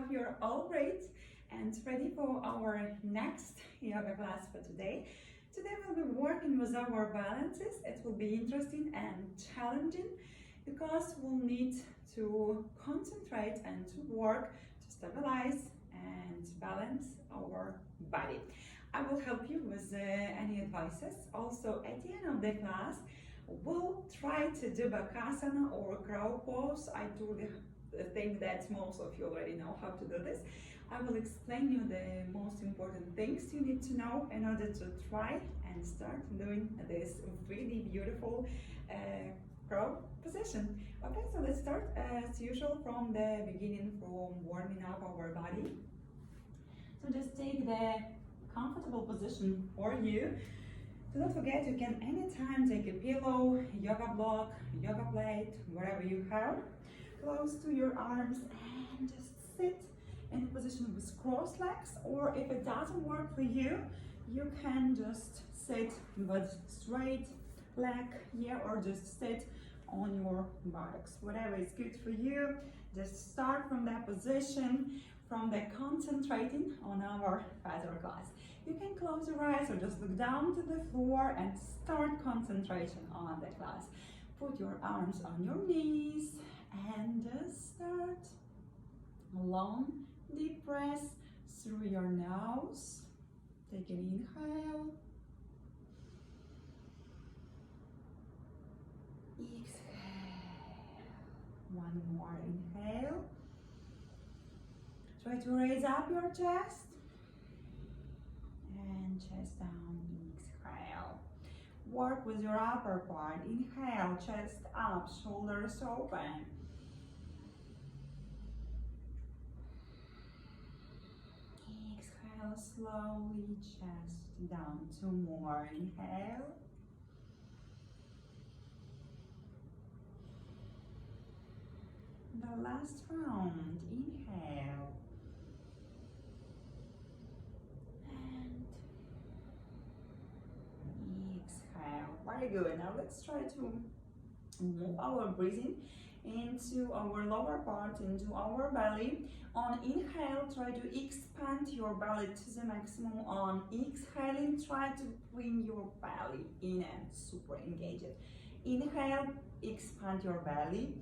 hope you're all great and ready for our next yoga class for today. Today we'll be working with our balances. It will be interesting and challenging because we'll need to concentrate and to work to stabilize and balance our body. I will help you with any advices. Also, at the end of the class, we'll try to do bakasana or crow pose. I truly think that most of you already know how to do this. I will explain you the most important things you need to know in order to try and start doing this really beautiful crow position. Okay, so let's start as usual from the beginning, from warming up our body. So just take the comfortable position for you. Do not forget, you can anytime take a pillow, yoga block, yoga plate, whatever you have, close to your arms, and just sit in a position with crossed legs. Or if it doesn't work for you, you can just sit with straight leg here, or just sit on your buttocks. Whatever is good for you, just start from that position, from the concentrating on our feather class. You can close your eyes or just look down to the floor and start concentration on the class. Put your arms on your knees and just start a long deep breath through your nose. Take an inhale. Exhale. One more inhale. Try to raise up your chest. And chest down, exhale. Work with your upper part. Inhale, chest up, shoulders open. Exhale slowly, chest down. Two more. Inhale. The last round. Inhale. Very good. Now let's try to move our breathing into our lower part, into our belly. On inhale, try to expand your belly to the maximum. On exhaling, try to bring your belly in and super engage it. Inhale, expand your belly.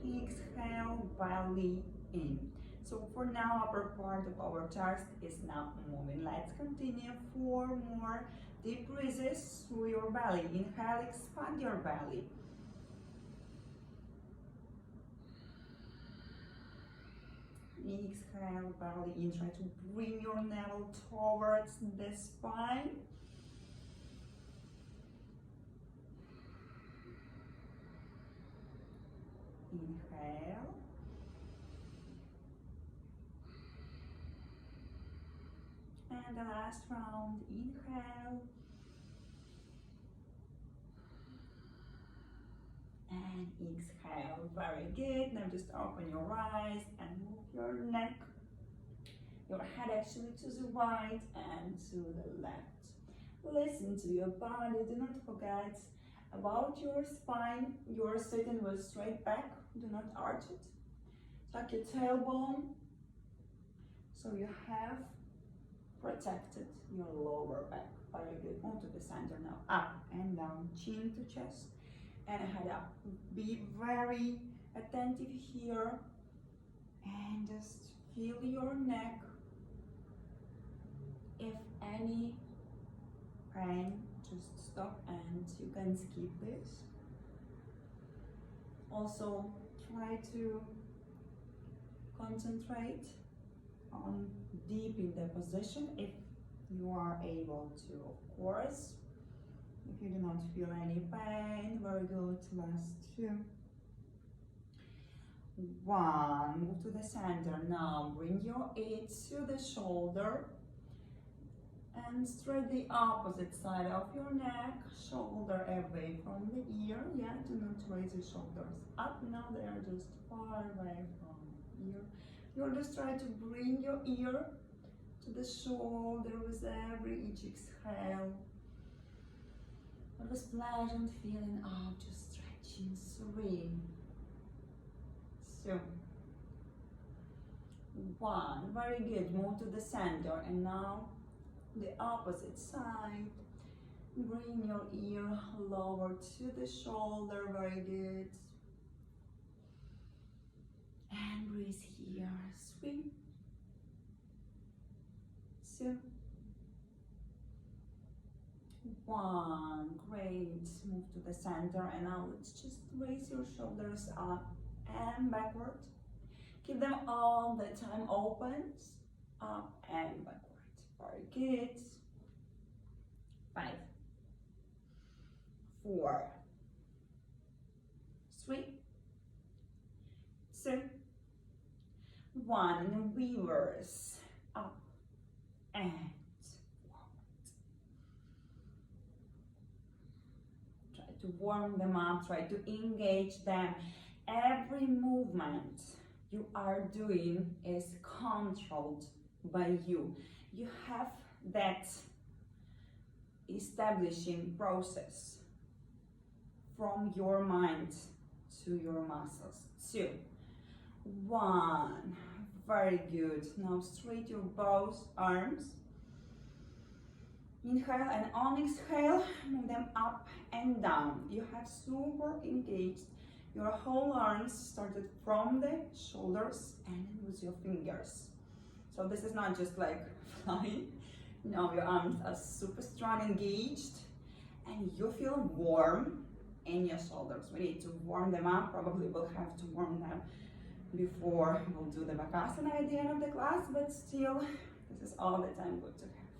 Exhale, belly in. So for now, upper part of our chest is not moving. Let's continue. 4 more deep breaths through your belly. Inhale, expand your belly. Exhale, belly in. Try to bring your navel towards the spine. Inhale. And the last round, inhale. And exhale, very good. Now just open your eyes and move your neck, your head actually to the right and to the left. Listen to your body, do not forget about your spine. You're sitting with straight back, do not arch it. Tuck your tailbone, so you have protected your lower back. Very good. Move to the center now. Up and down, chin to chest and head up. Be very attentive here and just feel your neck. If any pain, just stop and you can skip this. Also, try to concentrate on deep in the position if you are able to, of course. If you do not feel any pain, very good. Last 2. 1. Move to the center. Now bring your head to the shoulder and straight the opposite side of your neck. Shoulder away from the ear. Yeah, do not raise your shoulders up. Now they are just far away from the ear. You'll just try to bring your ear to the shoulder with each exhale. With this pleasant feeling out, just stretching. 3, One, very good. Move to the center, and now the opposite side. Bring your ear lower to the shoulder, very good. And breathe here. 3, 2, 1. Great. Move to the center, and now let's just raise your shoulders up and backward. Keep them all the time open, up and backward. Very good. 5, 4, 3, 2, 1. And reverse, up and forward. Try to warm them up, try to engage them. Every movement you are doing is controlled by you. You have that establishing process from your mind to your muscles. 2, 1. Very good. Now straight your both arms. Inhale, and on exhale, move them up and down. You have super engaged your whole arms, started from the shoulders and with your fingers. So this is not just like flying. No, your arms are super strong, engaged, and you feel warm in your shoulders. We need to warm them up. Probably we'll have to warm them before we'll do the bakasana at the end of the class, but still, this is all the time good to have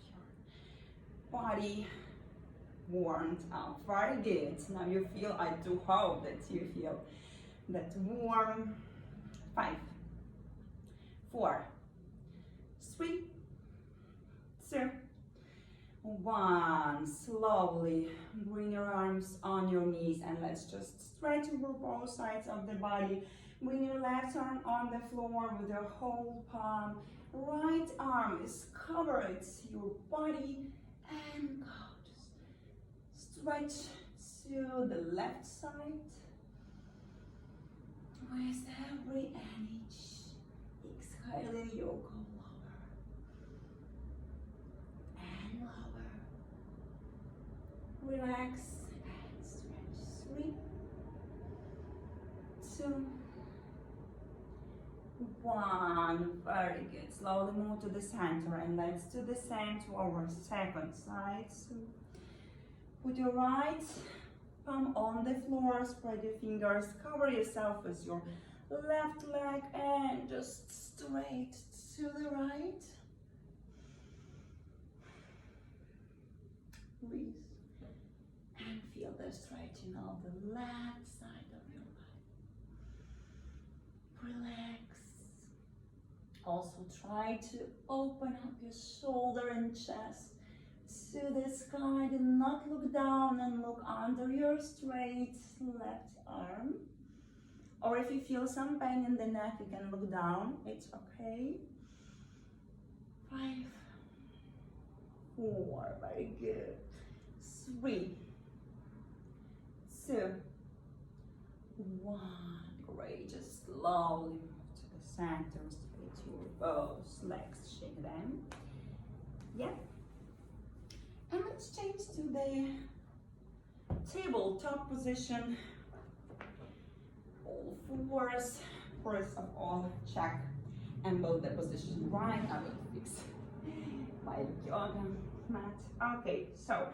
your body warmed up. Very good. Now you feel, I do hope that you feel that warm. 5, 4, 3, 2, 1. Slowly bring your arms on your knees, and let's just stretch over both sides of the body. Bring your left arm on the floor with your whole palm. Right arm is covered your body, and go. Just stretch to the left side. With every inch, exhaling, you go lower and lower. Relax and stretch. 3, 2, 1. Very good. Slowly move to the center, and let's do the same to our second side. So put your right palm on the floor, spread your fingers, cover yourself with your left leg, and just straight to the right. Breathe and feel the stretching of the left side of your body. Relax. Also try to open up your shoulder and chest to the sky. Do not look down, and look under your straight left arm. Or if you feel some pain in the neck, you can look down. It's okay. 5, 4, very good. 3, 2, 1. Great. Just slowly move to the center. Straight your both legs. Shake them. Yeah. And let's change to the tabletop position. All fours. First of all, check and build the position right. I will fix my yoga mat. Okay, so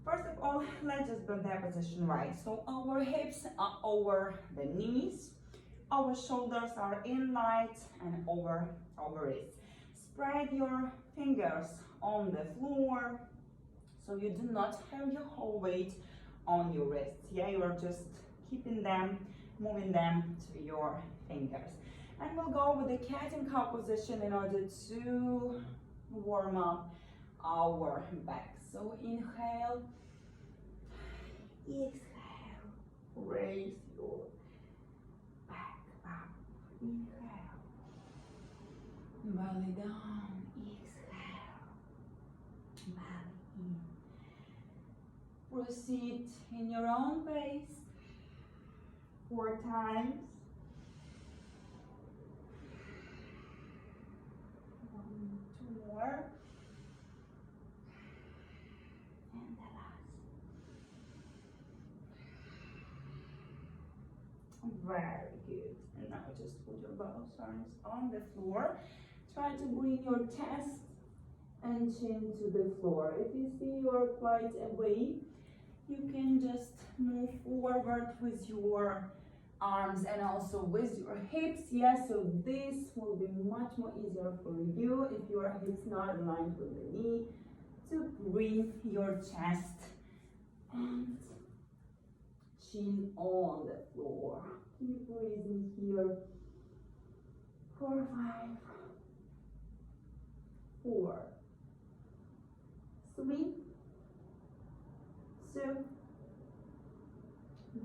first of all, let's just build that position right. So our hips are over the knees, our shoulders are in light, and over our wrists. Spread your fingers on the floor, so you do not have your whole weight on your wrists. Yeah, you are just keeping them, moving them to your fingers. And we'll go with the cat and cow position in order to warm up our back. So inhale, exhale, raise your back up. Inhale, belly down, exhale, belly in. Proceed in your own pace, 4 times. more. And the last. Very good. And now just put your both arms on the floor. Try to bring your chest and chin to the floor. If you see you're quite away, you can just move forward with your arms and also with your hips. Yes, so this will be much more easier for you if your hips not aligned with the knee, to bring your chest and chin on the floor. Keep breathing here for 5, 4, 3, 2,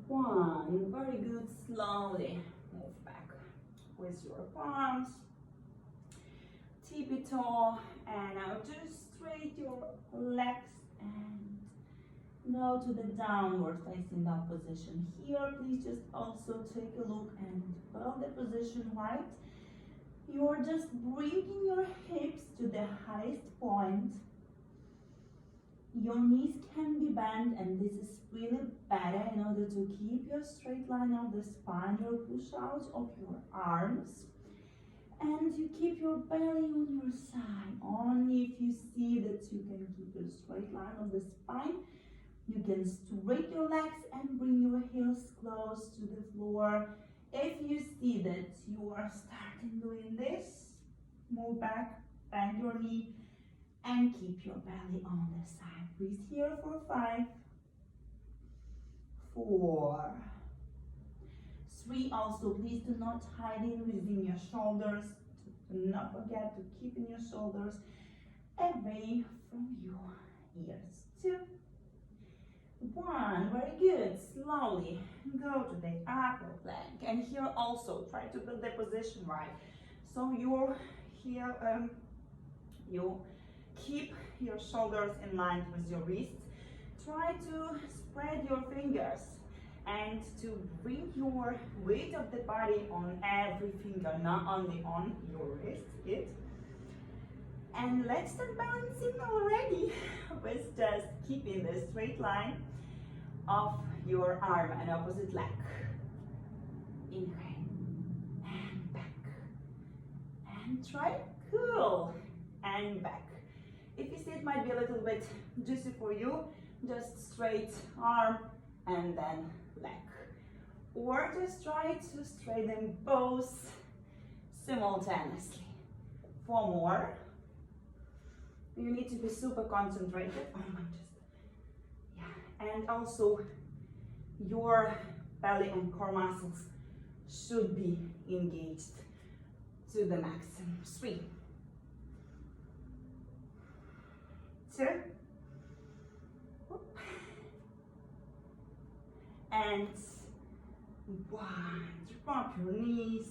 1. Very good. Slowly move back with your palms, tippy toe, and now just straight your legs and go to the downward facing dog position. Here, please just also take a look and hold the position right. You're just bringing your hips to the highest point. Your knees can be bent, and this is really better in order to keep your straight line of the spine, your push out of your arms. And you keep your belly on your side. Only if you see that you can keep your straight line of the spine, you can straighten your legs and bring your heels close to the floor. If you see that you are starting doing this, move back, bend your knee, and keep your belly on the side. Breathe here for 5, 4, 3. Also, please do not hide in within your shoulders. Do not forget to keep in your shoulders away from your ears. 2, 1. Very good. Slowly go to the upper plank, and here also try to build the position right. So you're here, you keep your shoulders in line with your wrists. Try to spread your fingers and to bring your weight of the body on every finger, not only on your wrist. Good. And let's start balancing already with just keeping the straight line of your arm and opposite leg. Inhale and back. And try cool and back. If you see it might be a little bit juicy for you, just straight arm and then leg. Or just try to straighten both simultaneously. 4 more. You need to be super concentrated. Oh my, yeah. And also your belly and core muscles should be engaged to the maximum. 3, 2, and 1. Drop your knees,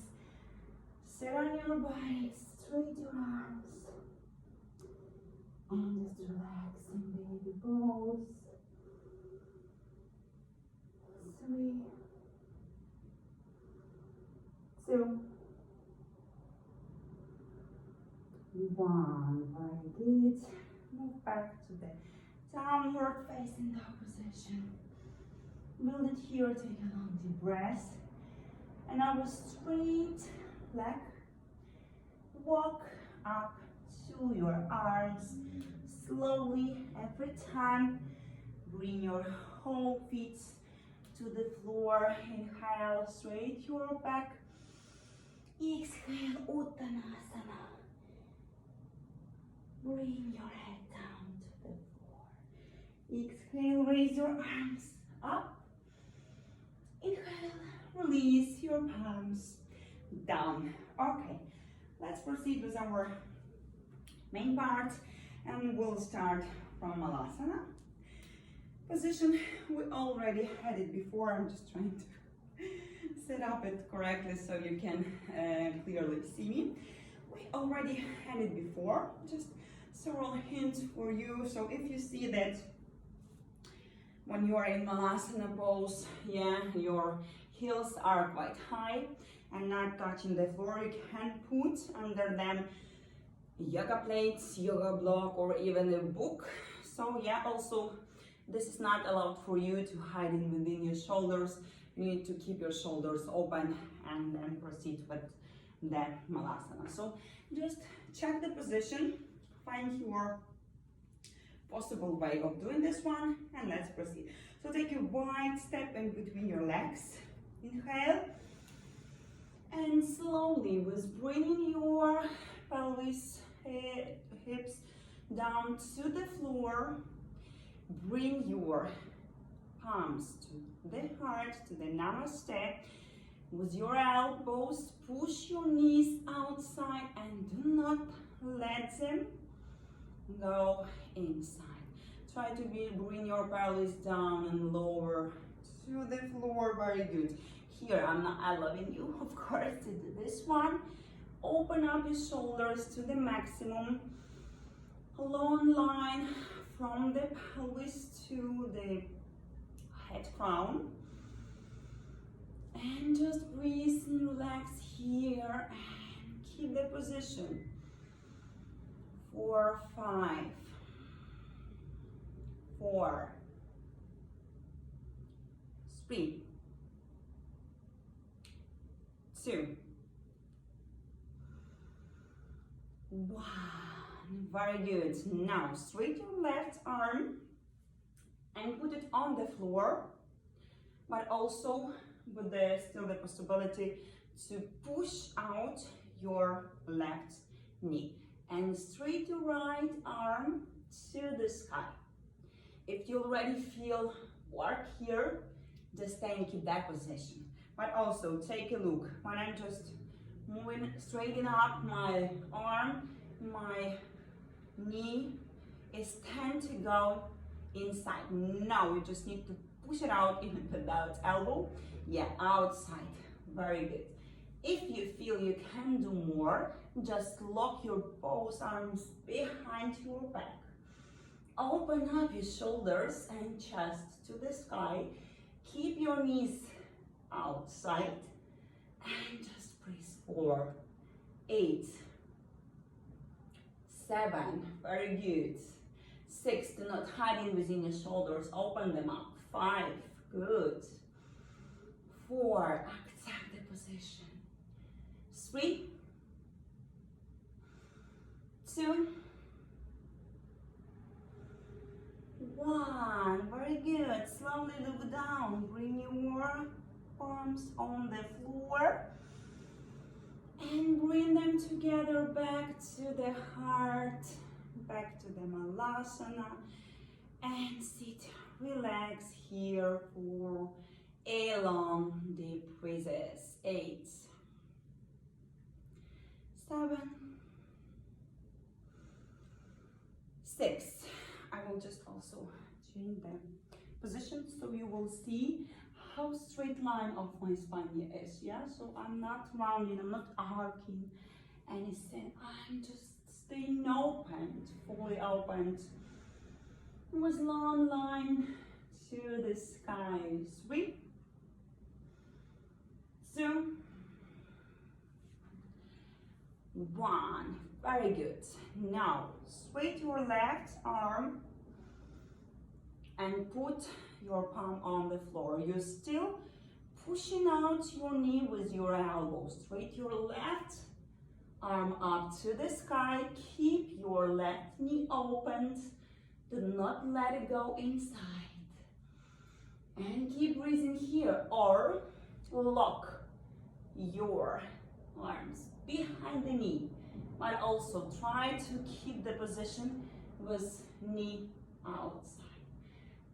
sit on your body, straight your arms, and just relax in baby pose. 3, 2, 1. Very good. Move back to the downward facing dog position. Build it here, take a long deep breath. And our straight leg. Walk up to your arms. Slowly, every time, bring your whole feet to the floor. Inhale, straight your back. Exhale, Uttanasana. Bring your head down to the floor. Exhale, raise your arms up. Inhale, release your palms down. Okay, let's proceed with our main part, and we'll start from Malasana position. We already had it before. I'm just trying to set up it correctly so you can clearly see me. We already had it before. Just several hints for you. So if you see that when you are in Malasana pose, yeah, your heels are quite high and not touching the floor, you can put under them yoga plates, yoga block, or even a book. So yeah, also this is not allowed for you to hide in within your shoulders. You need to keep your shoulders open and then proceed with the malasana. So just check the position, find your possible way of doing this one, and let's proceed. So take a wide step in between your legs. Inhale, and slowly with bringing your pelvis, hips down to the floor, bring your palms to the heart, to the namaste. With your elbows, push your knees outside and do not let them go inside. Try to bring your pelvis down and lower to the floor. Very good. Here, I'm not allowing you, of course, to do this one. Open up your shoulders to the maximum. A long line from the pelvis to the head crown. And just breathe and relax here and keep the position. 4, 5, 4, 3, 2, 1. Very good. Now straight your left arm and put it on the floor, but also with still the possibility to push out your left knee. And straight your right arm to the sky. If you already feel work here, just stay and keep that position. But also take a look when I'm just moving, straighten up my arm, my knee is tend to go inside. Now you just need to push it out even without elbow. Yeah, outside. Very good. If you feel you can do more, just lock your both arms behind your back. Open up your shoulders and chest to the sky. Keep your knees outside and just breathe. 4, 8, 7, very good. 6, do not hide in within your shoulders, open them up. 5, good. 4, accept the position. 3, 2, 1, very good. Slowly look down, bring your palms on the floor and bring them together back to the heart, back to the malasana, and sit, relax here for a long deep breaths. 8, 7, 6. I will just also change the position so you will see how straight line of my spine is. Yeah, so I'm not rounding, I'm not arcing anything. I'm just staying open, fully open, with long line to the sky. 3, 2, 1. Very good. Now straight your left arm and put your palm on the floor. You're still pushing out your knee with your elbow. Straight your left arm up to the sky. Keep your left knee opened. Do not let it go inside. And keep breathing here, or lock your arms behind the knee, but also try to keep the position with knee outside.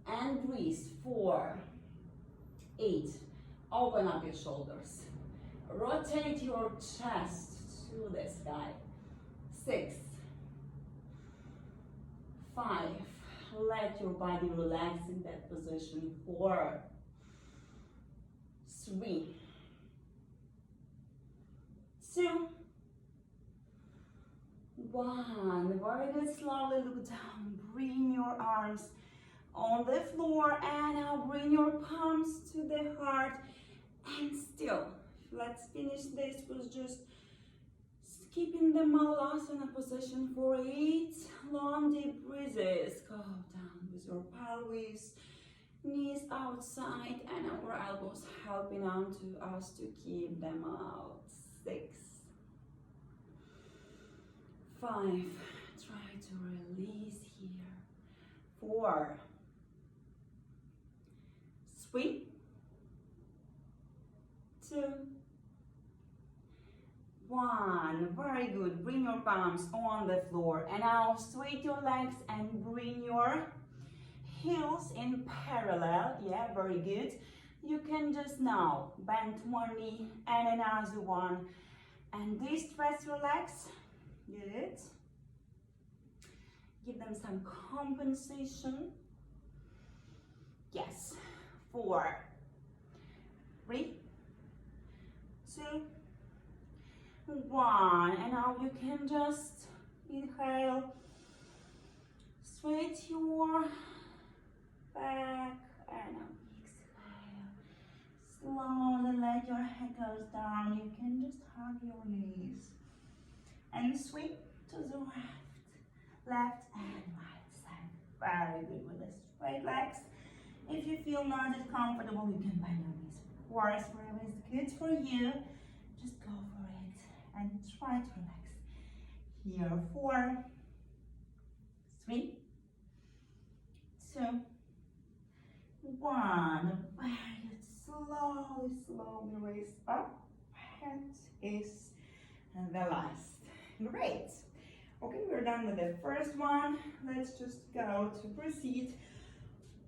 And breathe. 4, 8, open up your shoulders, rotate your chest to the sky. 6, 5, let your body relax in that position. 4, 3, 2, 1. Very good. Slowly look down, bring your arms on the floor, and now bring your palms to the heart. And still, let's finish this with just Keep in the Malasana position for 8 long deep breaths. Go down with your pelvis, knees outside, and our elbows helping on to us to keep them out. 6, 5, try to release here. 4, 3, 2, 1. Very good. Bring your palms on the floor and now straight your legs and bring your heels in parallel. Yeah, very good. You can just now bend one knee and another one and de-stress your legs. Good. Give them some compensation. Yes. 4, 3, 2, 1. And now you can just inhale, straight your back, and now exhale. Slowly let your head go down. You can just hug your knees and swing to the left and right side. Very good with the straight legs. If you feel not as comfortable, you can bend your knees. Of course, wherever is good for you, just go for it and try to relax. Here, 4, 3, 2, 1. Very good. Slowly raise up. And is the last. Great. Okay, we're done with the first one. Let's just go to proceed.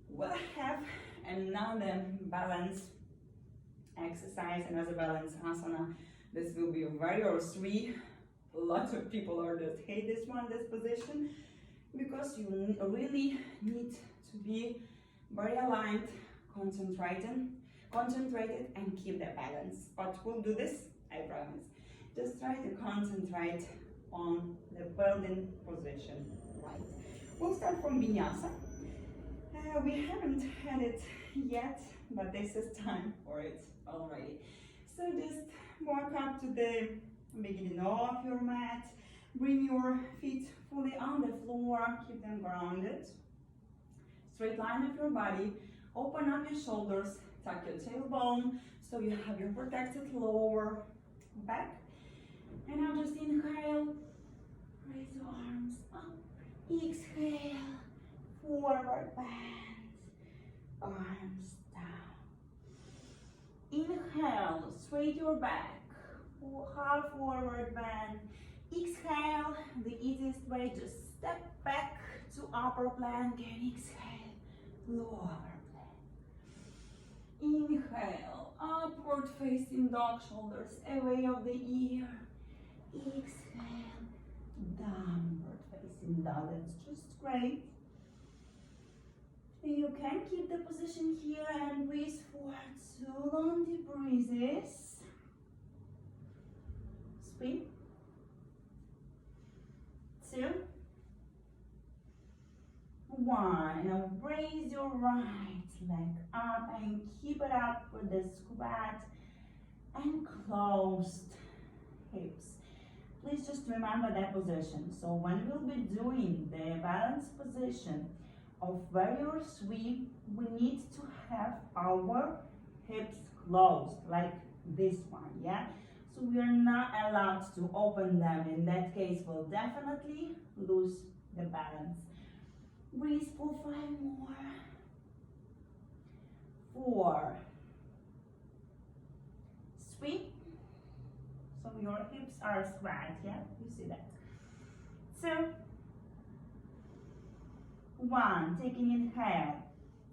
We'll have another balance exercise, another balance asana. This will be a warrior 3. Lots of people are just hate this one, this position, because you really need to be very aligned, concentrated, and keep the balance. But we'll do this, I promise. Just try to concentrate on the building position, right? We'll start from vinyasa. We haven't had it yet, but this is time for it already. So just walk up to the beginning of your mat, bring your feet fully on the floor, keep them grounded. Straight line of your body, open up your shoulders, tuck your tailbone so you have your protected lower back. And now just inhale, raise your arms up, exhale, forward bend, arms down. Inhale, straight your back, half forward bend. Exhale, the easiest way, just step back to upper plank and exhale, lower plank. Inhale, upward facing dog, shoulders away of the ear. Exhale, downward facing dog. That's just great. You can keep the position here and breathe for 2 long deep breaths. 3, 2, 1. Now raise your right leg up and keep it up with the squat and closed hips. Please just remember that position. So when we'll be doing the balance position of warrior 3, we need to have our hips closed, like this one, yeah? So we are not allowed to open them. In that case, we'll definitely lose the balance. Breathe for 5 more. 4, 3. So your hips are squared, yeah? You see that? 2, 1. Taking inhale.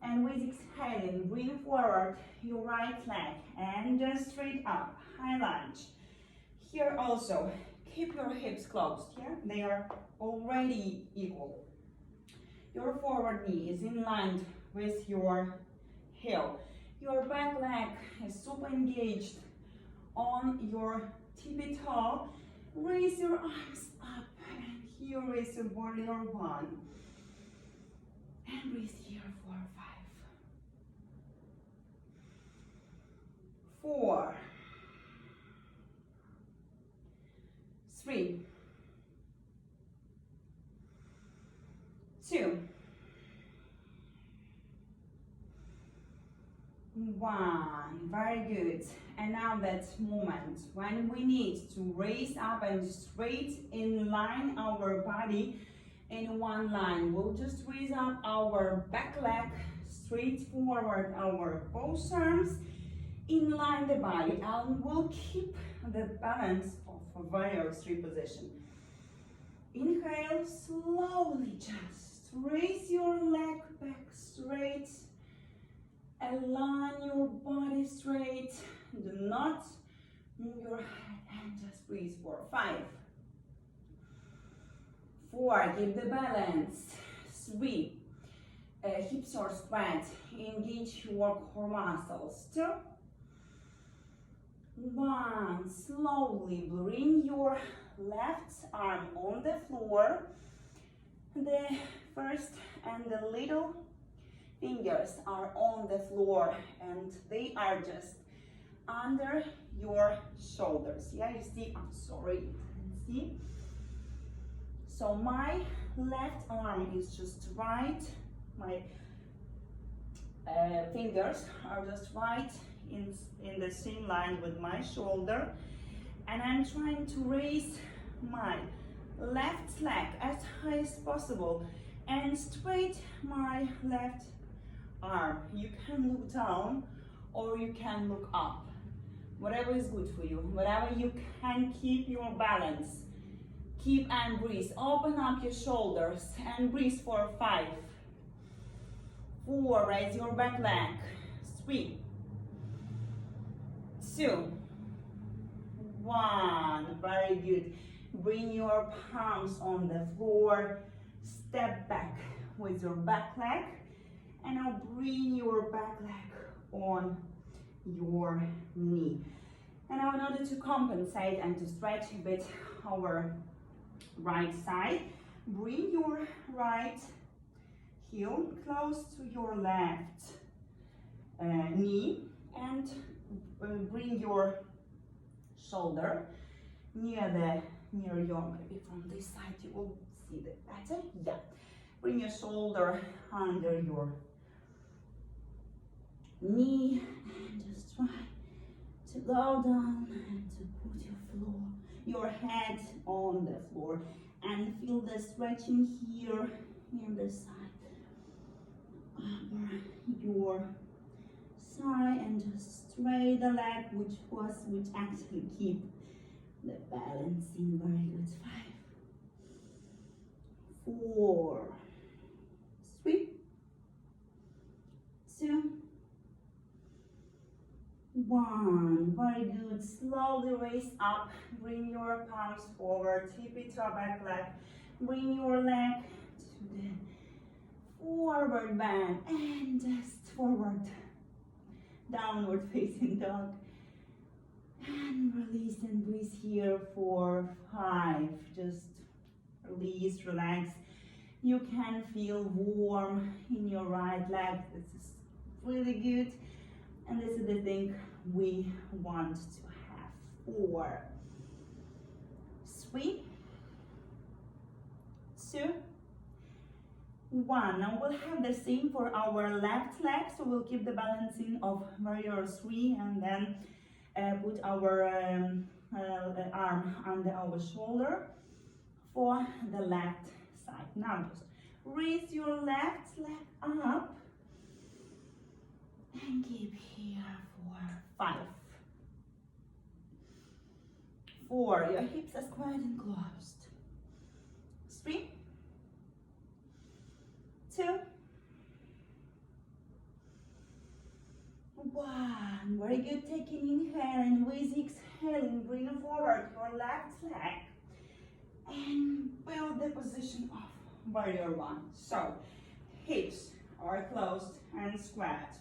And with exhaling, bring forward your right leg and just straight up, high lunge. Here also, keep your hips closed, yeah? They are already equal. Your forward knee is in line with your heel. Your back leg is super engaged on your tippy toe. Raise your arms up and here is your warrior 1. And breathe here for 5, 4, 3, 3, 2, 1. Very good. And now that moment when we need to raise up and straight in line our body in one line. We'll just raise up our back leg, straight forward our both arms, in line the body, and we'll keep the balance of a warrior three position. Inhale, slowly just raise your leg back straight. Align your body straight. Do not move your head and just breathe for 5, 4, keep the balance. 3, hips are squat, engage your core muscles. 2, 1, slowly bring your left arm on the floor. The first and the little fingers are on the floor and they are just under your shoulders. Yeah, you see, I'm sorry, you can see. So my left arm is just right, my fingers are just right in the same line with my shoulder, and I'm trying to raise my left leg as high as possible and straight my left arm. You can look down or you can look up, whatever is good for you, whatever you can keep your balance. Keep and breathe. Open up your shoulders and breathe for 5, 4, raise your back leg. 3, 2, 1. Very good. Bring your palms on the floor. Step back with your back leg. And now bring your back leg on your knee. And now in order to compensate and to stretch a bit our right side, bring your right heel close to your left knee and bring your shoulder near your, maybe from this side you will see that better. Yeah. Bring your shoulder under your knee and just try to go down and to put your head on the floor and feel the stretching here in the side over your side, and just straight the leg, which actually keep the balance in. Very good. 5, 4, 3, 2, 1. Very good. Slowly raise up. Bring your palms forward. Tip it to a back leg. Bring your leg to the forward bend and just forward. Downward facing dog. And release and breathe here for 5. Just release, relax. You can feel warm in your right leg. This is really good. And this is the thing we want to have. 4, 3, 2, 1. Now we'll have the same for our left leg. So we'll keep the balancing of warrior 3 and then put our arm under our shoulder for the left side. Now just raise your left leg up and keep here for 5, 4. Your hips are squared and closed. 3, 2, 1. Very good. Taking inhale, and with exhaling, bring forward your left leg and build the position of warrior 1. So hips are closed and squared.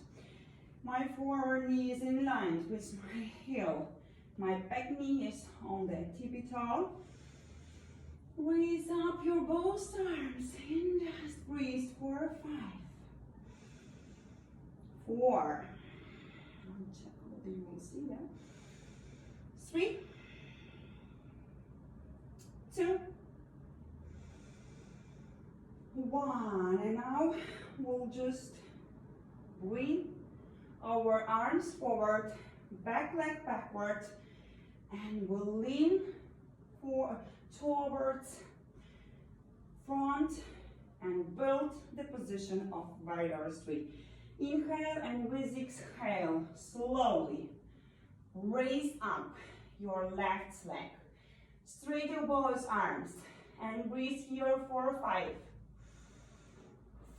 My forward knee is in line with my heel. My back knee is on the tippy toe. Raise up your both arms and just breathe for 5, 4. Check whether you will see that. 3, 2, 1. And now we'll just bring our arms forward, back leg backward, and we'll lean towards front and build the position of warrior 3. Inhale, and with exhale, slowly raise up your left leg. Straighten both arms and breathe here for 5,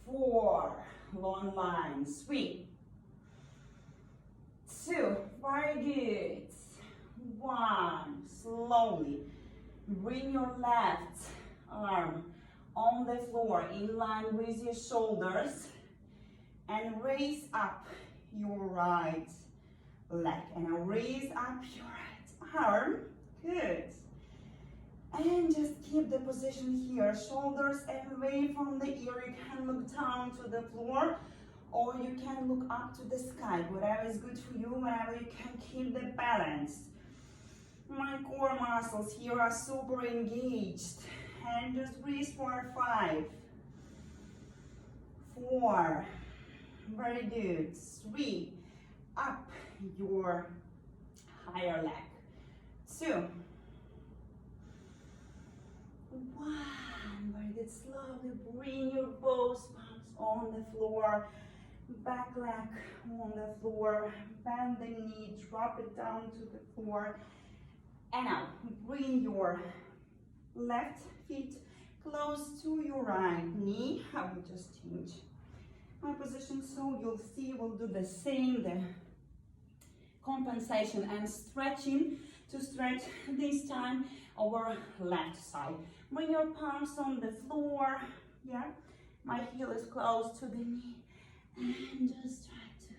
4, long line, 3, 2, very good, 1, slowly bring your left arm on the floor in line with your shoulders and raise up your right leg, and now raise up your right arm, good, and just keep the position here, shoulders away from the ear. You can look down to the floor or you can look up to the sky, whatever is good for you, whenever you can keep the balance. My core muscles here are super engaged, and just breathe for 5, 4, very good, 3, up your higher leg, 2, 1, very good, slowly bring your both palms on the floor, back leg on the floor, bend the knee, drop it down to the floor, and now bring your left feet close to your right knee. I will just change my position so you'll see we'll do the same, the compensation and stretching to stretch this time our left side. Bring your palms on the floor, yeah, my heel is close to the knee, and just try to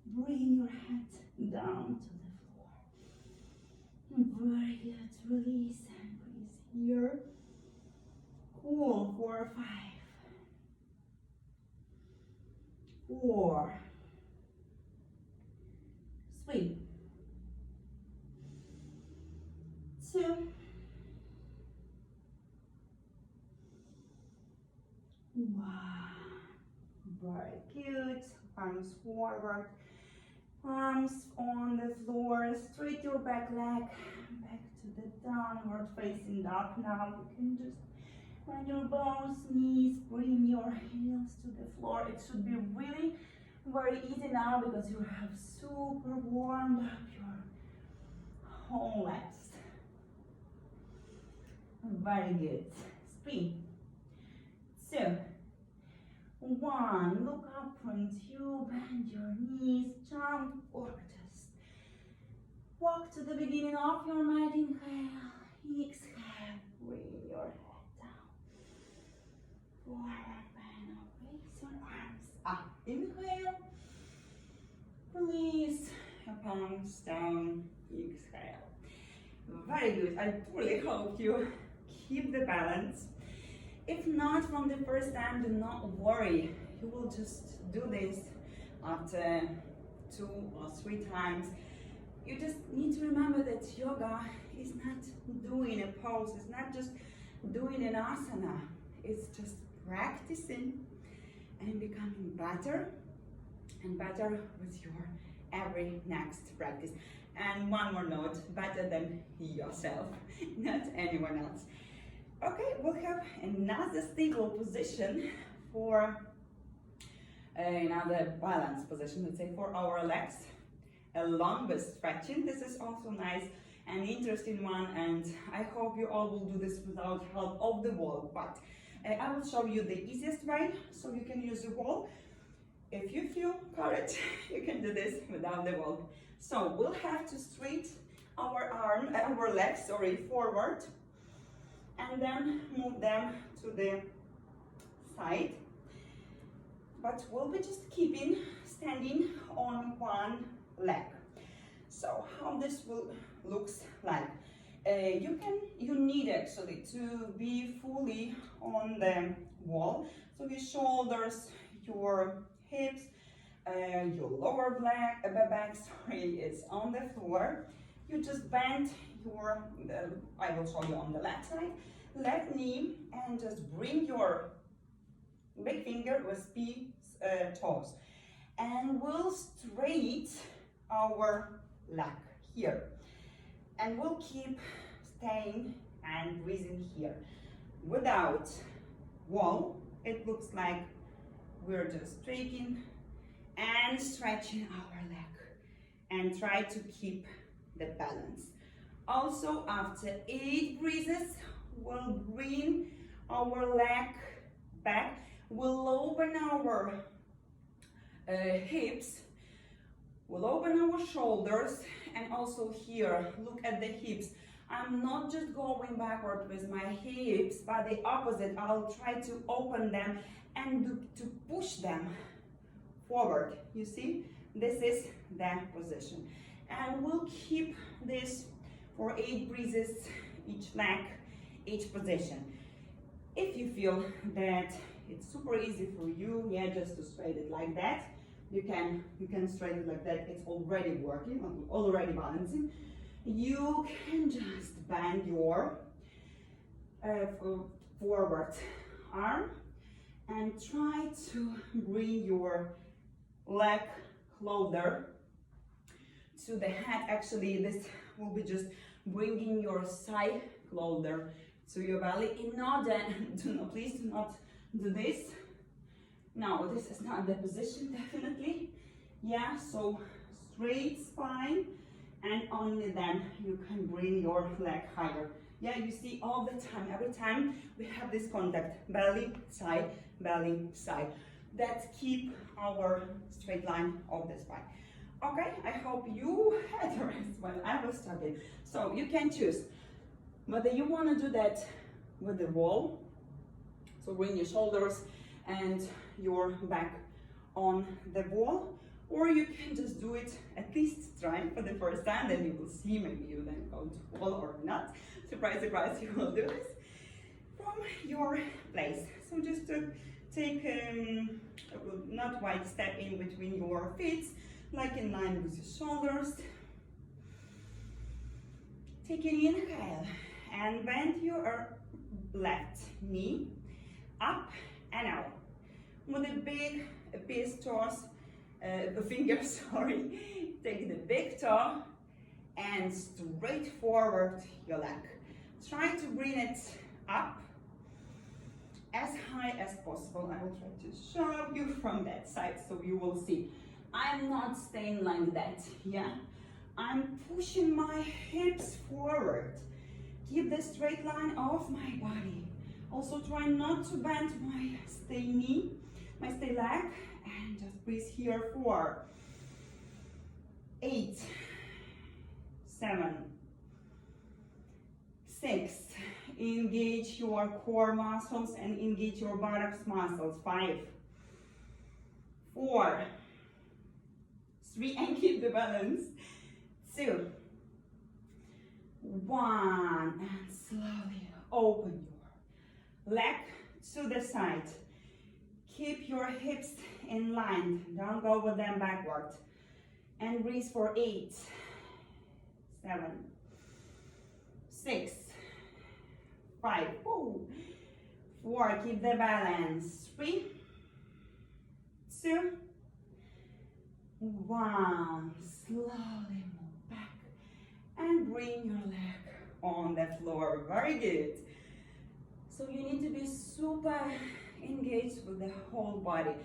bring your head down to the floor. Very good, release and breathe here. Cool, 4, 5, 4, 3, 2, 1. Very good. Arms forward, arms on the floor. Straight your back leg back to the downward facing dog. Now you can just bend your both knees, bring your heels to the floor. It should be really very easy now because you have super warmed up your whole legs. Very good. 3, 2, 1. Look up front, you bend your knees, jump or just walk to the beginning of your mat. Inhale, exhale, bring your head down. Forward bend, raise your arms up. Inhale, release your palms down, exhale. Very good. I truly hope you keep the balance. If not from the first time, do not worry. You will just do this after 2 or 3 times. You just need to remember that yoga is not doing a pose, it's not just doing an asana. It's just practicing and becoming better and better with your every next practice. And one more note, better than yourself, not anyone else. Okay, we'll have another stable position for another balanced position, let's say, for our legs, along with stretching. This is also nice and interesting one, and I hope you all will do this without help of the wall, but I will show you the easiest way, so you can use the wall. If you feel courage, you can do this without the wall. So we'll have to straight our legs, forward, and then move them to the side. But we'll be just standing on one leg. So how this will looks like? You need actually to be fully on the wall. So your shoulders, your hips, your lower back is on the floor. You just bend your, I will show you on the left side, left knee, and just bring your big finger with toes. And we'll straight our leg here. And we'll keep staying and breathing here. Without wall, it looks like we're just straightening and stretching our leg. And try to keep the balance. Also, after 8 breaths, we'll bring our leg back. We'll open our hips. We'll open our shoulders, and also here, look at the hips. I'm not just going backward with my hips, but the opposite. I'll try to open them and to push them forward. You see? This is the position. And we'll keep this for 8 breaths, each leg, each position. If you feel that it's super easy for you, yeah, just to straighten it like that, you can straighten it like that. It's already working, already balancing. You can just bend your forward arm and try to bring your leg closer to the head. Actually, this will be just bringing your side closer to your belly. In order, please do not do this. No, this is not the position, definitely. Yeah, so straight spine, and only then you can bring your leg higher. Yeah, you see all the time, every time we have this contact, belly, side, that keep our straight line of the spine. Okay, I hope you had a rest while I was talking. So you can choose whether you want to do that with the wall, so bring your shoulders and your back on the wall, or you can just do it, at least try for the first time, then you will see, maybe you then go to wall or not. Surprise, surprise, you will do this from your place. So just to take not wide step in between your feet, like in line with your shoulders. Take an inhale and bend your left knee up and out with a big toes, finger, sorry. Take the big toe and straight forward your leg. Try to bring it up as high as possible. I will try to show you from that side so you will see. I'm not staying like that, yeah? I'm pushing my hips forward. Keep the straight line of my body. Also try not to bend my stay knee, my stay leg, and just breathe here for 8, 7, 6. Engage your core muscles and engage your buttocks muscles. 5, 4, 3, and keep the balance. 2, 1, and slowly open your leg to the side. Keep your hips in line. Don't go with them backward. And breathe for 8, 7, 6, 5, 4. Keep the balance. 3, 2, 1. Slowly move back and bring your leg on the floor. Very good. So you need to be super engaged with the whole body.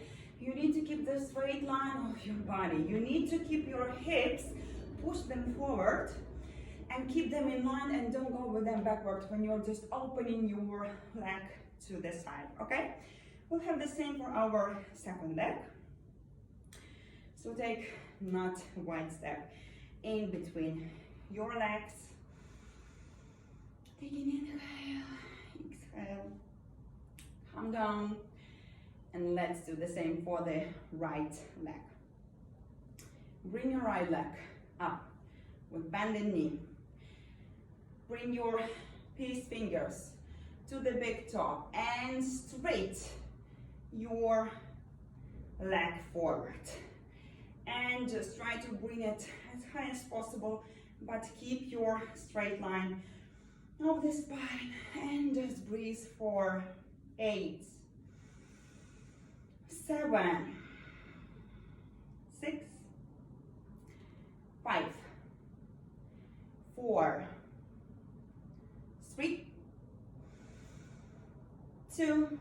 You need to keep the straight line of your body. You need to keep your hips, push them forward and keep them in line, and don't go with them backward when you're just opening your leg to the side, okay? We'll have the same for our second leg. So take not wide step in between your legs. Take an inhale, exhale, calm down, and let's do the same for the right leg. Bring your right leg up with bended knee. Bring your peace fingers to the big toe and straight your leg forward. And just try to bring it as high as possible. but keep your straight line of the spine and just breathe for 8, 7, 6, 5, 4, 3, 2,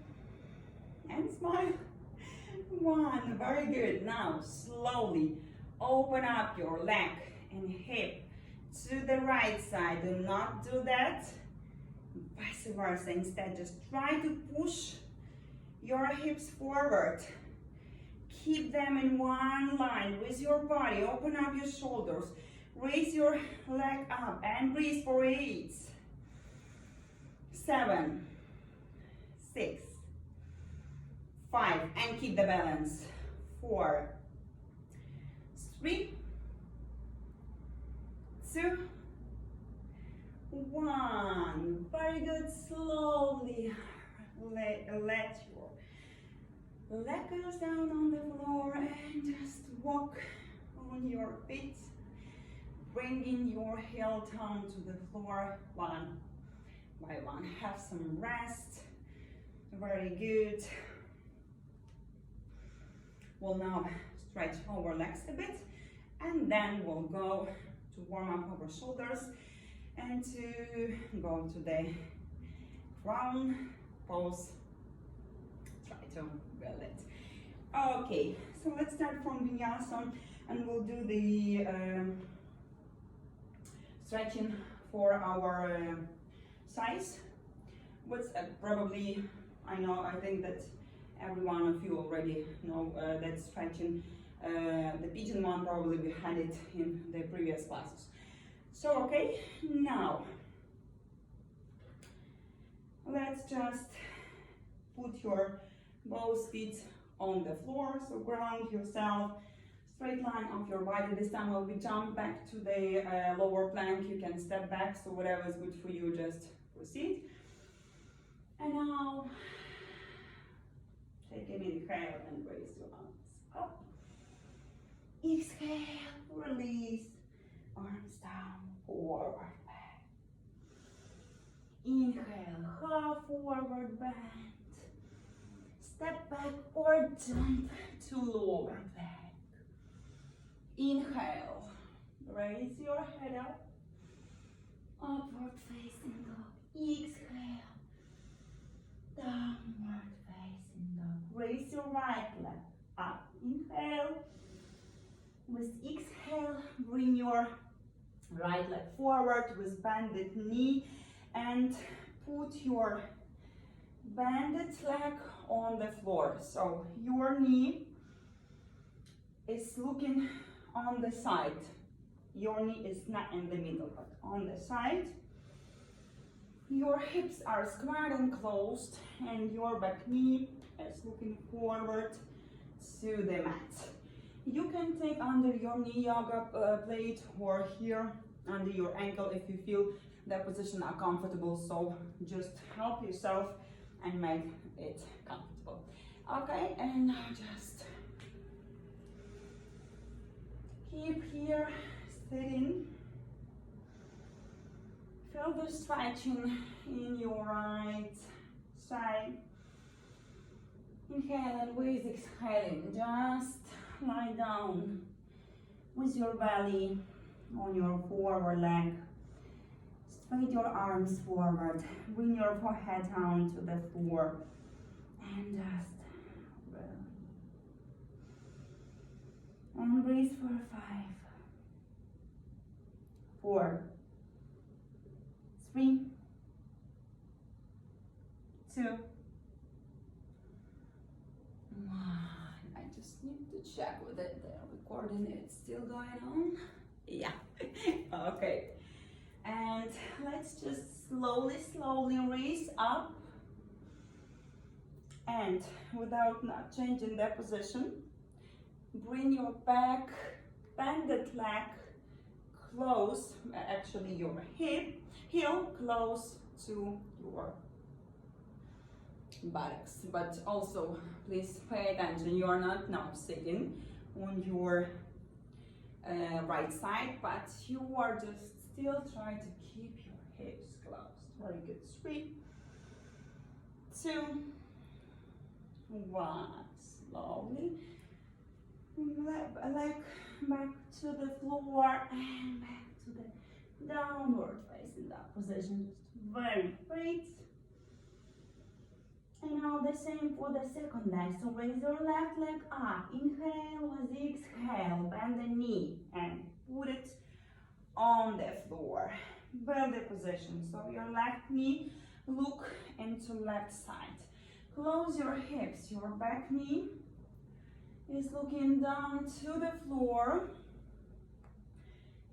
and smile. 1, very good. Now slowly open up your leg and hip to the right side. Do not do that vice versa. Instead, just try to push your hips forward. Keep them in one line with your body. Open up your shoulders. Raise your leg up and breathe for 8, 7, 6, 5, and keep the balance. 4, 3, 2, 1. Very good. Slowly let your leg goes down on the floor and just walk on your feet, bringing your heel down to the floor one by one. Have some rest. Very good. We'll now stretch our legs a bit, and then we'll go to warm up our shoulders and to go to the crown pose. Try to build it. Okay, so let's start from vinyasa, and we'll do the stretching for our sides. What's probably, I think that every one of you already know that stretching. The pigeon one, probably we had it in the previous classes. So, okay, now let's just put your both feet on the floor. So ground yourself, straight line of your body. This time we'll be jump back to the lower plank. You can step back, so whatever is good for you, just proceed. And now take an inhale and raise your arms up. Exhale, release, arms down, forward bend. Inhale, half forward bend. Step back or jump to lower back. Inhale, raise your head up, upward facing dog. Exhale, downward facing dog. Raise your right leg up. Inhale. With exhale, bring your right leg forward with bended knee and put your bended leg on the floor. So your knee is looking on the side. Your knee is not in the middle, but on the side. Your hips are square and closed, and your back knee is looking forward to the mat. You can take under your knee yoga plate or here under your ankle if you feel that position are comfortable. So just help yourself and make it comfortable. Okay, and now just keep here sitting. Feel the stretching in your right side. Inhale, and with exhaling, just lie down with your belly on your forward leg. Straight your arms forward. Bring your forehead down to the floor. And just release. And breathe for 5, 4, 3, 2, 1. I just need to check with it. The recording is still going on. Yeah. Okay. And let's just slowly raise up. And without not changing the position, bring your back, bended leg close, actually your heel close to your buttocks. But also, please pay attention, you are not now sitting on your right side, but you are just still trying to keep your hips closed. Very good. 3, 2, 1. Slowly. Leg back to the floor and back to the downward facing dog position. Just very great. And now the same for the second leg. So raise your left leg up. Inhale with the exhale. Bend the knee and put it on the floor. Build the position. So your left knee look into left side. Close your hips. Your back knee is looking down to the floor.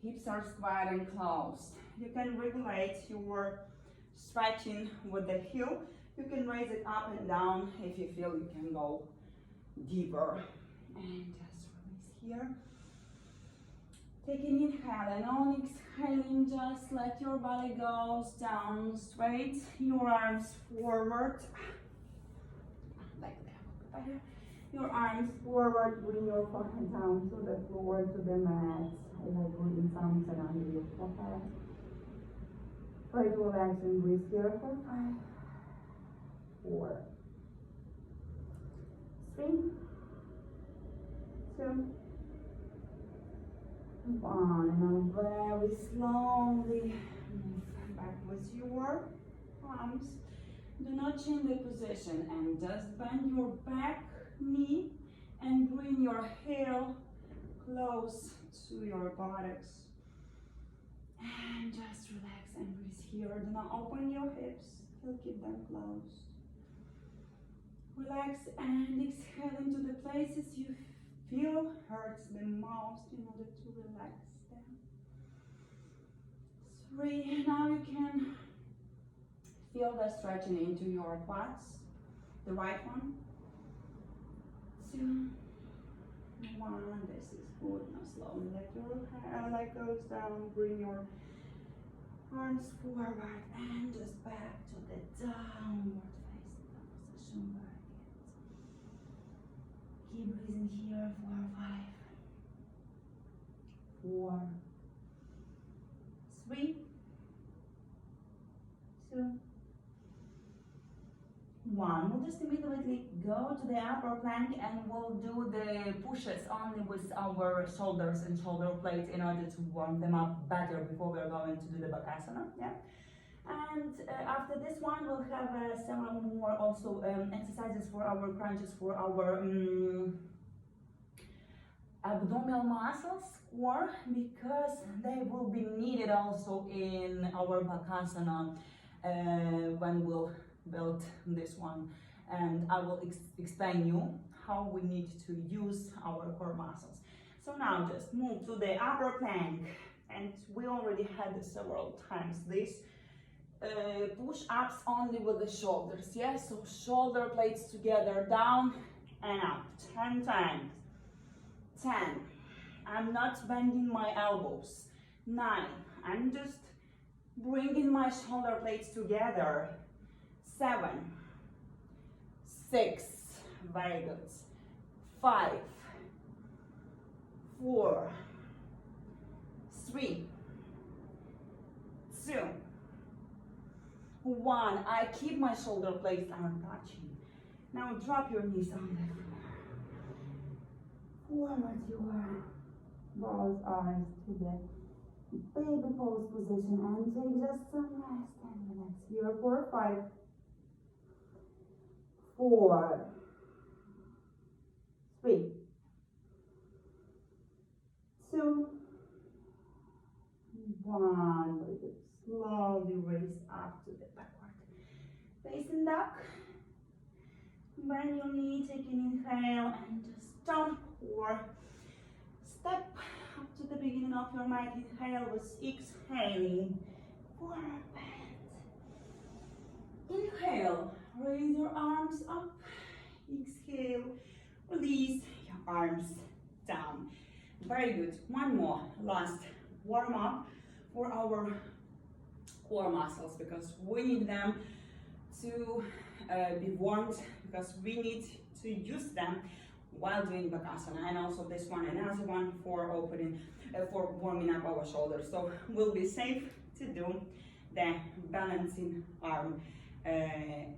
Hips are square and closed. You can regulate your stretching with the heel. You can raise it up and down if you feel you can go deeper. And just release here. Take an inhale and on exhaling, just let your body go down straight. Your arms forward. Like that. Your arms forward, bring your forehead down to the floor, to the mat. I like breathing sounds around your forehead. Try to relax and breathe here for 5, 4, 3, 2, 1. And now very slowly move back with your arms. Do not change the position and just bend your back knee and bring your heel close to your buttocks. And just relax and breathe here. Do not open your hips, still keep them closed. Relax and exhale into the places you feel hurts the most in order to relax them. 3, now you can feel the stretching into your quads, the right one. 2, 1, this is good. Now slowly let your leg goes down, bring your arms forward and just back to the downward facing position. Very good. Keep breathing here for 5, 4, 3, 2, 1. We'll just immediately go to the upper plank and we'll do the pushes only with our shoulders and shoulder blades in order to warm them up better before we're going to do the bakasana. Yeah. And after this one, we'll have several more also exercises for our crunches, for our abdominal muscles, core, because they will be needed also in our bakasana when we'll build this one, and I will explain you how we need to use our core muscles. So now just move to the upper plank, and we already had several times this push-ups only with the shoulders. Yes, so shoulder blades together, down and up, 10 times. 10. I'm not bending my elbows. 9. I'm just bringing my shoulder blades together. 7, 6, very good. 5, 4, 3, 2, 1. I keep my shoulder blades untouching. Now drop your knees on the floor. Forward your both arms to the baby pose position and take just some rest and relax here for 5, 4, 3, 2, 1. Very good. Slowly raise up to the backward facing dog. Bend your knee, take an inhale and just jump or step up to the beginning of your mat. Inhale with exhaling. Forward bend. Inhale, raise your arms up. Exhale, release your arms down. Very good. One more last warm up for our core muscles, because we need them to be warmed, because we need to use them while doing bakasana, and also this one, another one for opening, for warming up our shoulders. So we'll be safe to do the balancing arm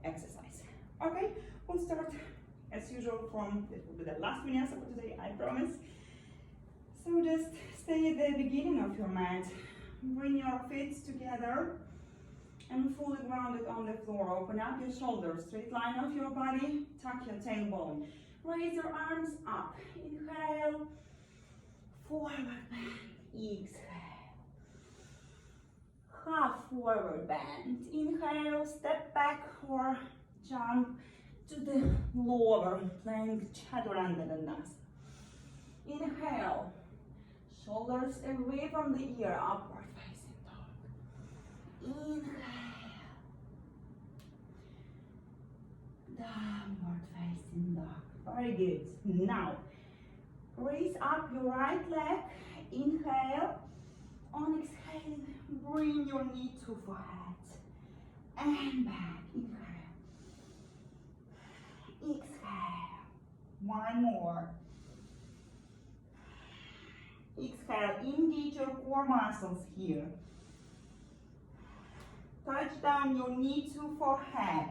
exercise. Okay, we'll start as usual from, this will be the last vinyasa for today, I promise. So just stay at the beginning of your mat, bring your feet together and fully grounded on the floor. Open up your shoulders, straight line of your body, tuck your tailbone. Raise your arms up, inhale, forward bend, exhale. Half forward bend, inhale, step back or jump to the lower plank, chaturanga dandasana. Inhale, shoulders away from the ear, upward facing dog. Inhale, downward facing dog. Very good. Now, raise up your right leg. Inhale. On exhaling, bring your knee to forehead and back. Inhale. Exhale. One more. Exhale. Engage your core muscles here. Touch down your knee to forehead.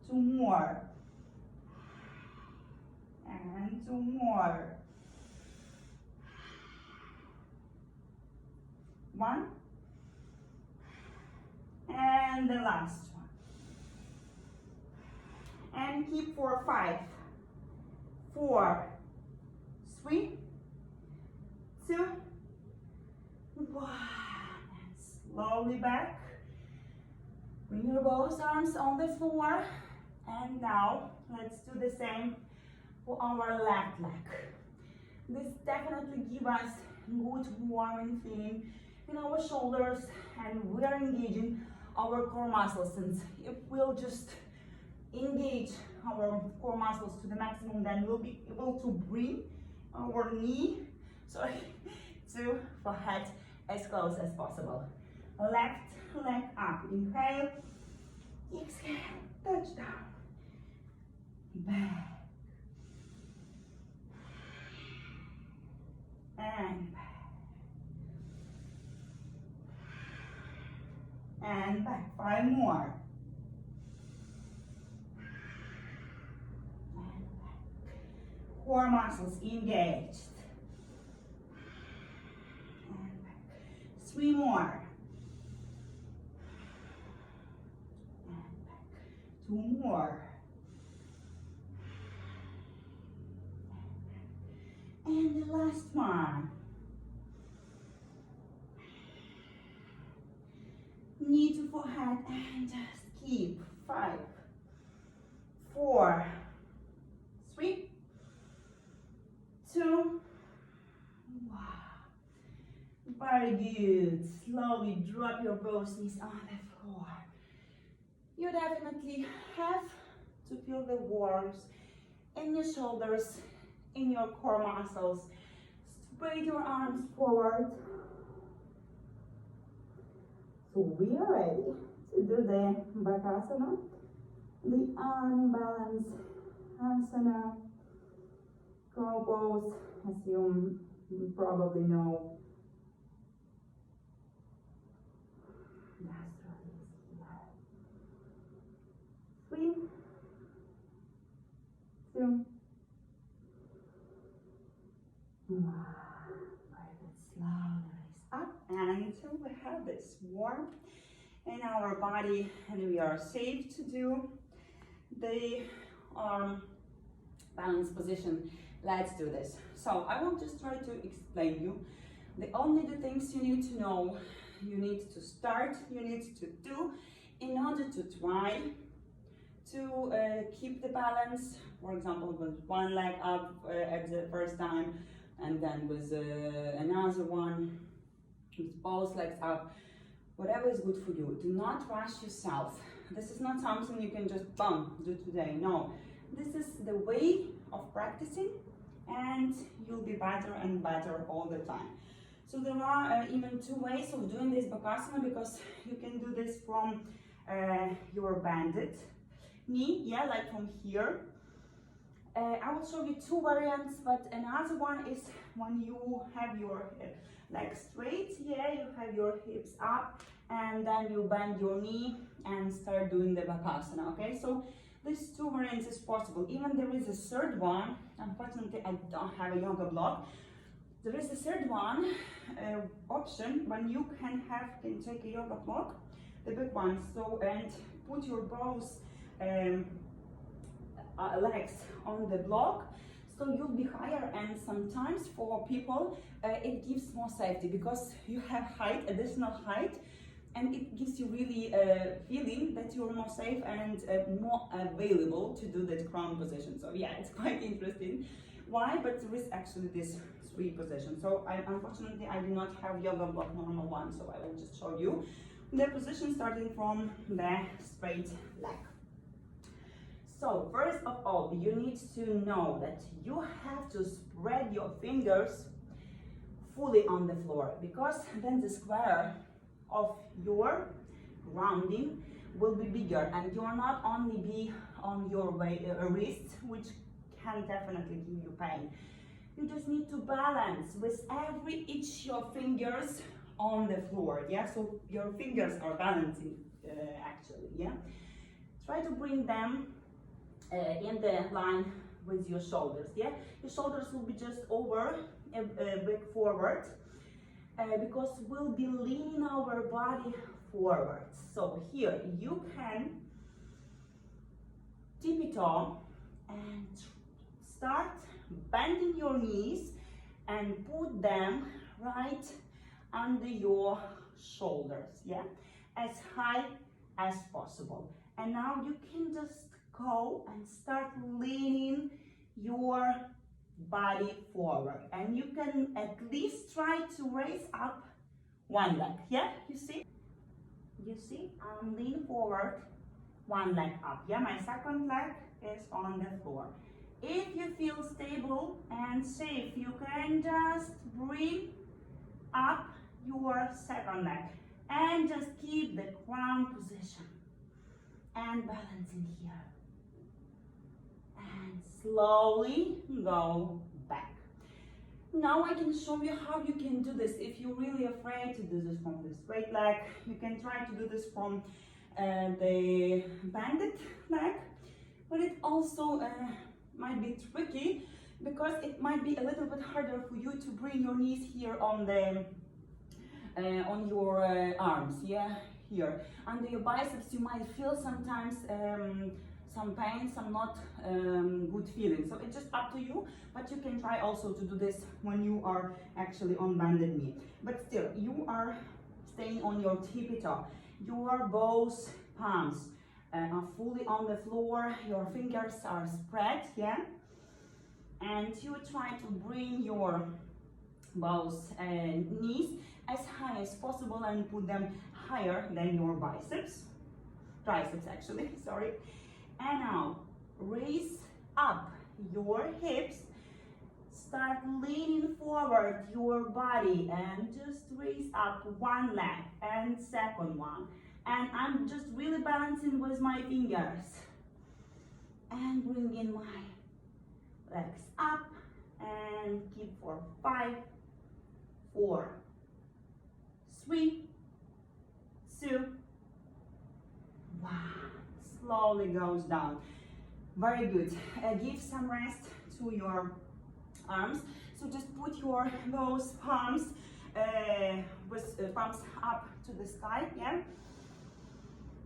Two more. And two more. One. And the last one. And keep for 5, 4, 3, 2, 1. And slowly back. Bring your both arms on the floor. And now let's do the same for our left leg. This definitely gives us good warming feeling in our shoulders, and we are engaging our core muscles. And if we'll just engage our core muscles to the maximum, then we'll be able to bring our knee, to forehead as close as possible. Left leg up, inhale, exhale, touch down, back, and back. And back. 5 more. And back. Core muscles engaged. And back. 3 more. And back. 2 more. And the last one. Knee to forehead and just keep. 5, 4, 3, 2, 1. Very good. Slowly drop your both knees on the floor. You definitely have to feel the warmth in your shoulders, in your core muscles. Spread your arms forward. So we are ready to do the bakasana, the arm balance asana, crow pose, as you probably know. That's right. 3, 2, 1. Slowly raise up until we have this warmth in our body and we are safe to do the balance position. Let's do this. So I will just try to explain you the things you need to know, you need to start, you need to do in order to try to keep the balance. For example, with one leg up at the first time, and then with another one with both legs up. Whatever is good for you. Do not rush yourself. This is not something you can just do today. No, this is the way of practicing, and you'll be better and better all the time. So there are even 2 ways of doing this bakasana, because you can do this from your bended knee, yeah, like from here, I will show you two variants, but another one is when you have your legs straight, yeah, you have your hips up, and then you bend your knee and start doing the bakasana, okay? So these two variants is possible. Even there is a third one. Unfortunately, I don't have a yoga block. There is a third one option when you can take a yoga block, the big one, so, and put your both legs on the block, so you'll be higher, and sometimes for people it gives more safety because you have height, additional height, and it gives you really a feeling that you're more safe and more available to do that crown position. So yeah, it's quite interesting. Why? But there is actually this three positions. So unfortunately I do not have yoga block normal one, so I will just show you the position starting from the straight leg. So first of all, you need to know that you have to spread your fingers fully on the floor, because then the square of your rounding will be bigger, and you will not only be on your wrist, which can definitely give you pain. You just need to balance with each your fingers on the floor, yeah? So your fingers are balancing actually, yeah? Try to bring them in the line with your shoulders, yeah? Your shoulders will be just over, back forward, because we'll be leaning our body forward. So here you can tippy toe and start bending your knees and put them right under your shoulders, yeah, as high as possible. And now you can just go and start leaning your body forward, and you can at least try to raise up one leg, yeah? You see I'm leaning forward, one leg up, yeah? My second leg is on the floor. If you feel stable and safe, you can just bring up your second leg and just keep the crown position and balancing here, and slowly go back. Now I can show you how you can do this. If you're really afraid to do this from the straight leg, you can try to do this from the bended leg, but it also might be tricky because it might be a little bit harder for you to bring your knees here on the on your arms, yeah, here under your biceps. You might feel sometimes some pain, some not good feeling. So it's just up to you, but you can try also to do this when you are actually on bended knee. But still, you are staying on your tippy toe. Your both palms are fully on the floor. Your fingers are spread, yeah. And you try to bring your both knees as high as possible and put them higher than your triceps actually, sorry. And now raise up your hips, start leaning forward your body and just raise up one leg and second one. And I'm just really balancing with my fingers and bringing my legs up and keep for 5, 4, 3, 2, 1. Slowly goes down. Very good. Give some rest to your arms. So just put your both palms with palms up to the sky, yeah.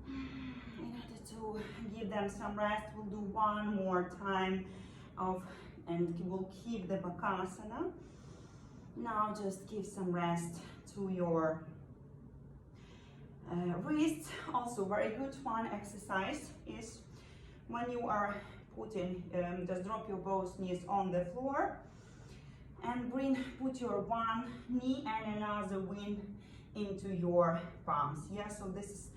In order to give them some rest, we'll do one more time and we'll keep the bakasana. Now just give some rest to your wrists. Also very good one exercise is when you are putting, just drop your both knees on the floor and put your one knee and another wing into your palms, yeah. So this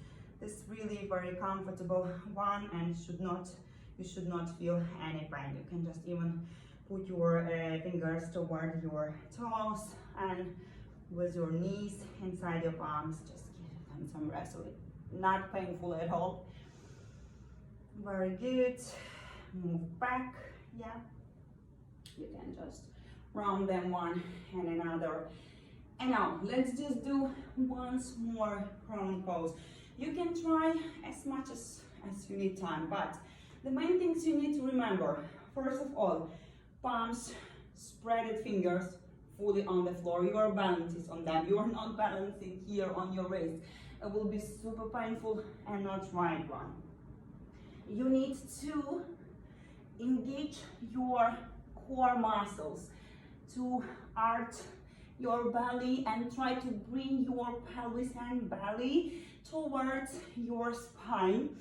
really very comfortable one, and you should not feel any pain. You can just even put your fingers toward your toes and with your knees inside your palms, just give them some rest. So it's not painful at all. Very good. Move back yeah. You can just round them one and another. And now let's just do once more round pose. You can try as much as you need time, but the main things you need to remember, first of all, palms, spreaded fingers fully on the floor. Your balance is on them. You are not balancing here on your wrist. It will be super painful and not right one. You need to engage your core muscles to arch your belly and try to bring your pelvis and belly towards your spine.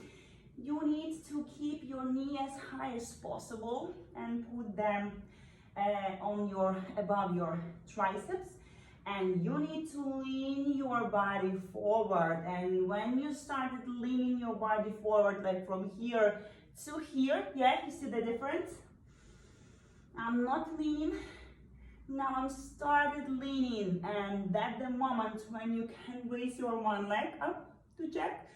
You need to keep your knee as high as possible and put them above your triceps, and you need to lean your body forward. And when you started leaning your body forward, like from here to here, yeah, you see the difference? I'm not leaning. Now I'm started leaning, and that's the moment when you can raise your one leg up to check.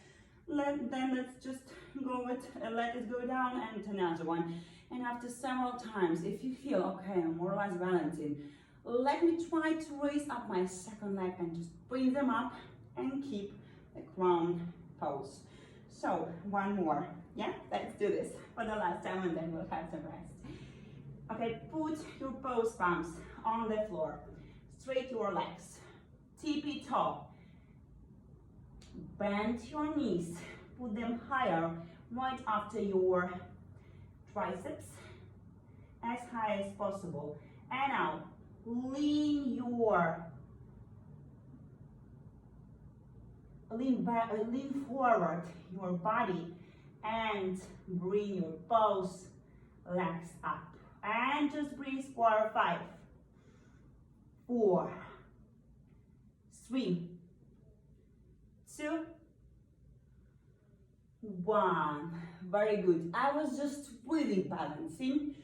Then let's just go with, let it go down, and another one. And after several times, if you feel, okay, I'm more or less balancing, let me try to raise up my second leg and just bring them up and keep the crown pose. So, one more, yeah? Let's do this for the last time, and then we'll have some rest. Okay, put your pose palms on the floor. Straight your legs, tippy toe. Bend your knees, put them higher right after your triceps, as high as possible. And now lean forward your body and bring your both legs up. And just breathe for 5, 4, 3, 2, 1. Very good. I was just really balancing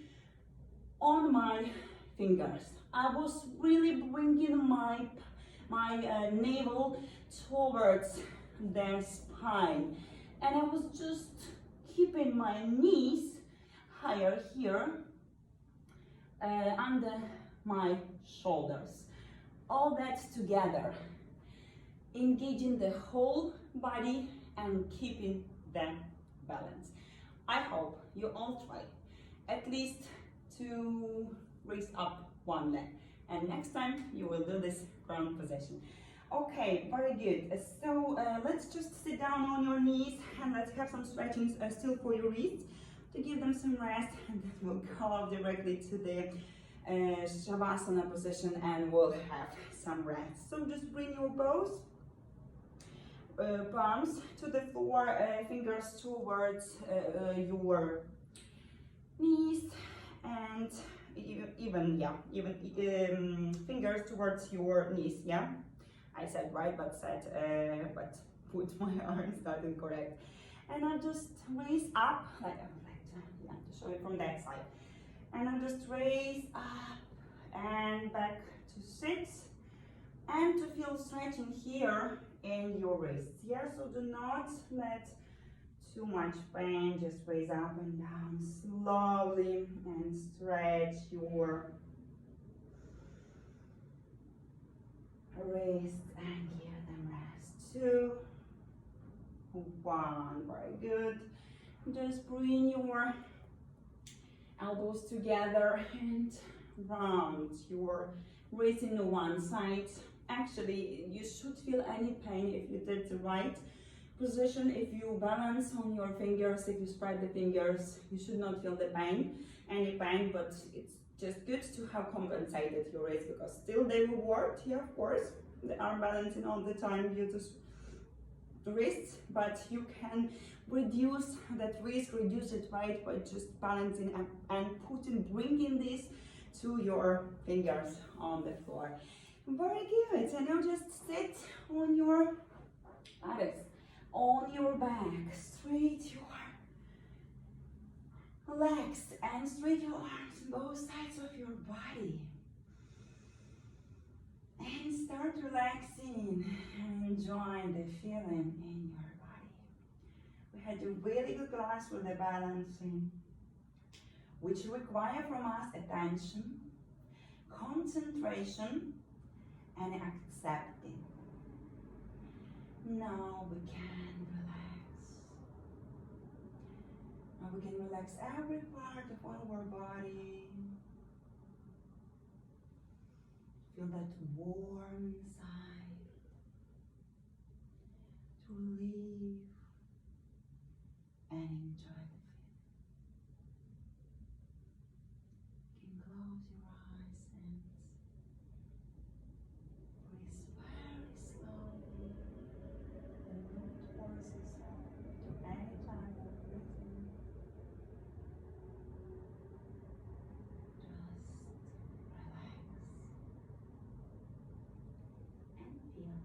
on my fingers. I was really bringing my navel towards the spine, and I was just keeping my knees higher here under my shoulders. All that together, engaging the whole body and keeping the balance. I hope you all try at least to raise up one leg, and next time you will do this ground position. Okay, very good. So let's just sit down on your knees and let's have some stretching still for your wrists to give them some rest, and then we'll go directly to the Shavasana position and we'll have some rest. So just bring your both palms to the floor, fingers towards your knees, and even fingers towards your knees. Yeah, I said right, but put my arms not incorrect. And I'll just raise up, like I would like to show it from that side. And I'll just raise up and back to sit, and to feel stretching here in your wrists. Yeah, so do not let too much pain, just raise up and down slowly and stretch your wrists and give them rest. 2, 1, very good. Just bring your elbows together and round your wrist into one side. Actually, you should feel any pain if you did the right position. If you balance on your fingers, if you spread the fingers, you should not feel any pain, but it's just good to have compensated your wrist, because still they will work. Yeah, of course, they are balancing all the time due to wrists, but you can reduce that risk, reduce it right by just balancing and bringing this to your fingers on the floor. Very good. And now just sit on your buttocks, on your back, straight your legs and straight your arms on both sides of your body. And start relaxing and enjoying the feeling in your body. We had a really good class with the balancing. which require from us attention, concentration, and accepting. Now we can relax. Now we can relax every part of our body. Feel that warm inside. To relieve and enjoy the feeling. You can close your eyes and breathe very slowly and not force yourself to any type of breathing. Just relax and feel.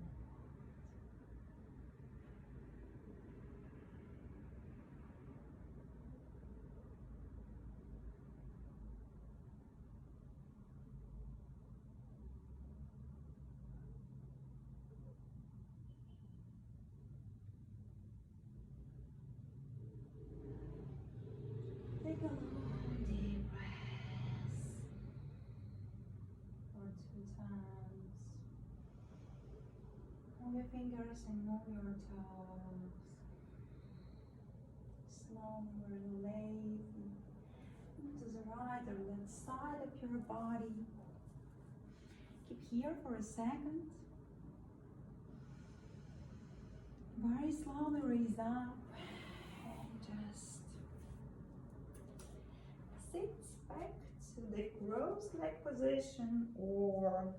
Take a long deep breath for 2 times. Move your fingers and move your toes. Slowly release to the right or left side of your body. Keep here for a second. Very slowly raise up and just sit back to the crossed leg position or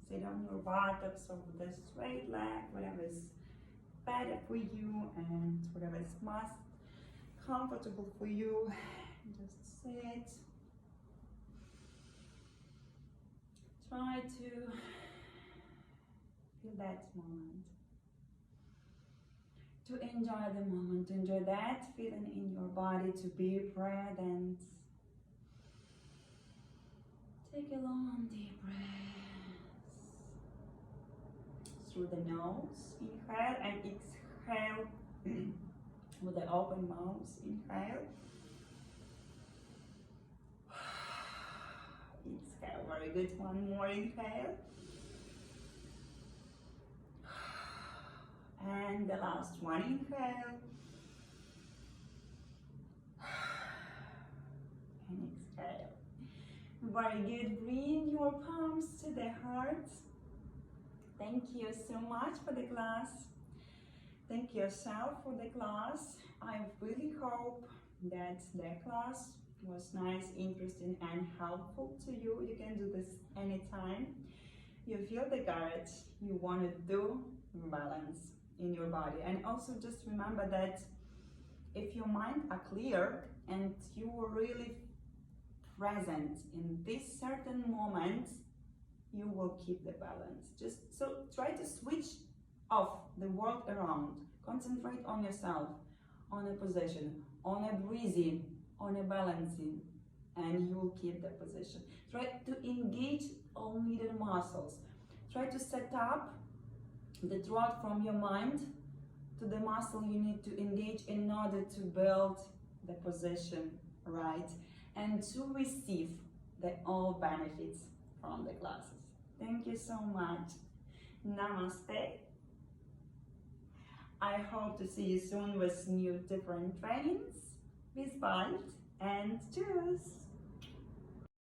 sit on your buttocks or with a straight leg, whatever is better for you and whatever is most comfortable for you. Just sit. Try to feel that moment. To enjoy the moment, to enjoy that feeling in your body, to be present. Take a long deep breath through the nose, inhale and exhale with the open mouth, inhale. Exhale, very good, one more inhale. And the last one, inhale. And exhale. Very good, bring your palms to the heart. Thank you so much for the class. Thank yourself for the class. I really hope that the class was nice, interesting and helpful to you. You can do this anytime you feel the courage, you want to do balance in your body. And also just remember that if your mind are clear and you are really present in this certain moment, you will keep the balance. Just so try to switch off the world around. Concentrate on yourself, on a position, on a breathing, on a balancing, and you will keep the position. Try to engage all needed muscles. Try to set up the throat from your mind to the muscle you need to engage in order to build the position right and to receive the all benefits from the classes. Thank you so much. Namaste. I hope to see you soon with new different trainings. Bis bald and tschüss.